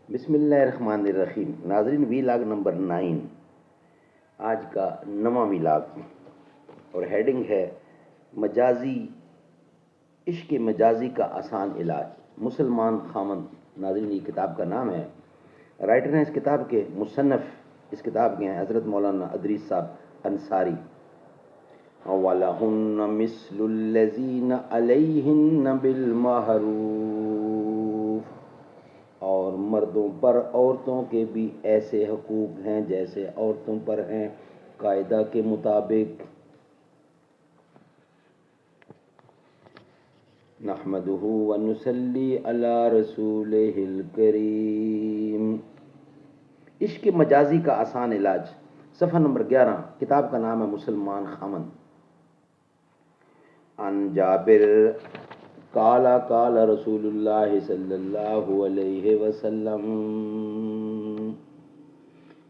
بسم اللہ الرحمن الرحیم. ناظرین، ویلاگ نمبر 9 آج کا نواں ویلاگ اور ہیڈنگ ہے مجازی عشق مجازی کا آسان علاج، مسلمان خامند. ناظرین، یہ کتاب کا نام ہے. رائٹر ہیں اس کتاب کے، مصنف اس کتاب کے ہیں حضرت مولانا ادریس صاحب انصاری. وَلَهُنَّ مِثْلُ الَّذِينَ عَلَيْهِنَّ بِالْمَعْرُوفِ، اور مردوں پر عورتوں کے بھی ایسے حقوق ہیں جیسے عورتوں پر ہیں قاعدہ کے مطابق. نحمدہ ونصلی علی رسولہ الکریم. عشق مجازی کا آسان علاج، صفحہ نمبر 11. کتاب کا نام ہے مسلمان خامند. عن جابر قال قال رسول اللہ صلی اللہ علیہ وسلم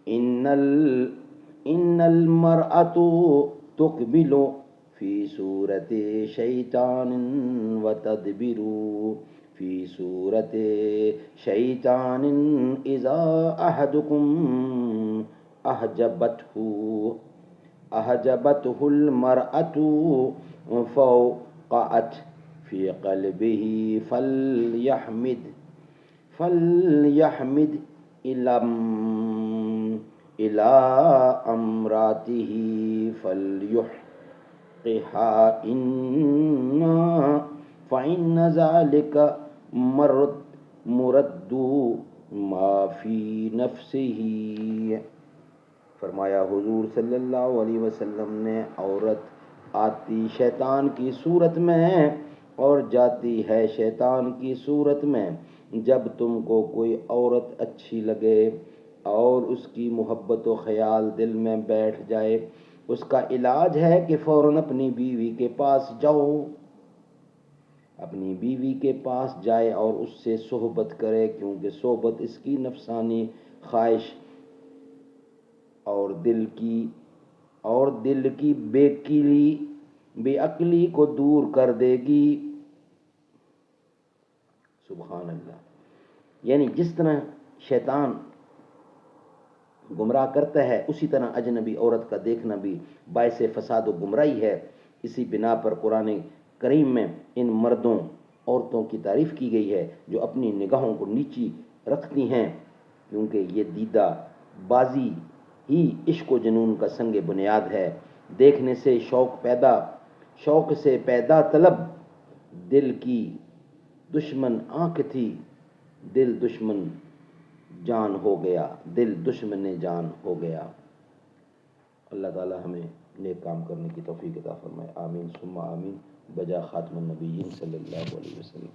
ان المرأة تقبل فی صورت شیطان وتدبر فی صورت شیطان اذا احدکم احجبته المرأة فوقعت فی قلبه فلیحمد الى امراته فلیحقها فإن ذلك مرد ما فی نفسه. فرمایا حضور صلی اللہ علیہ وسلم نے، عورت آتی شیطان کی صورت میں اور جاتی ہے شیطان کی صورت میں. جب تم کو کوئی عورت اچھی لگے اور اس کی محبت و خیال دل میں بیٹھ جائے، اس کا علاج ہے کہ فوراً اپنی بیوی کے پاس جاؤ، اپنی بیوی کے پاس جائے اور اس سے صحبت کرے، کیونکہ صحبت اس کی نفسانی خواہش اور دل کی بے عقلی کو دور کر دے گی. سبحان اللہ. یعنی جس طرح شیطان گمراہ کرتا ہے، اسی طرح اجنبی عورت کا دیکھنا بھی باعث فساد و گمراہی ہے. اسی بنا پر قرآن کریم میں ان مردوں عورتوں کی تعریف کی گئی ہے جو اپنی نگاہوں کو نیچی رکھتی ہیں، کیونکہ یہ دیدہ بازی ہی عشق و جنون کا سنگ بنیاد ہے. دیکھنے سے شوق سے پیدا طلب، دل کی دشمن آنکھ تھی، دل دشمن جان ہو گیا. اللہ تعالی ہمیں نیک کام کرنے کی توفیق عطا فرمائے. آمین ثم آمین. بجا خاتم النبیین صلی اللہ علیہ وسلم.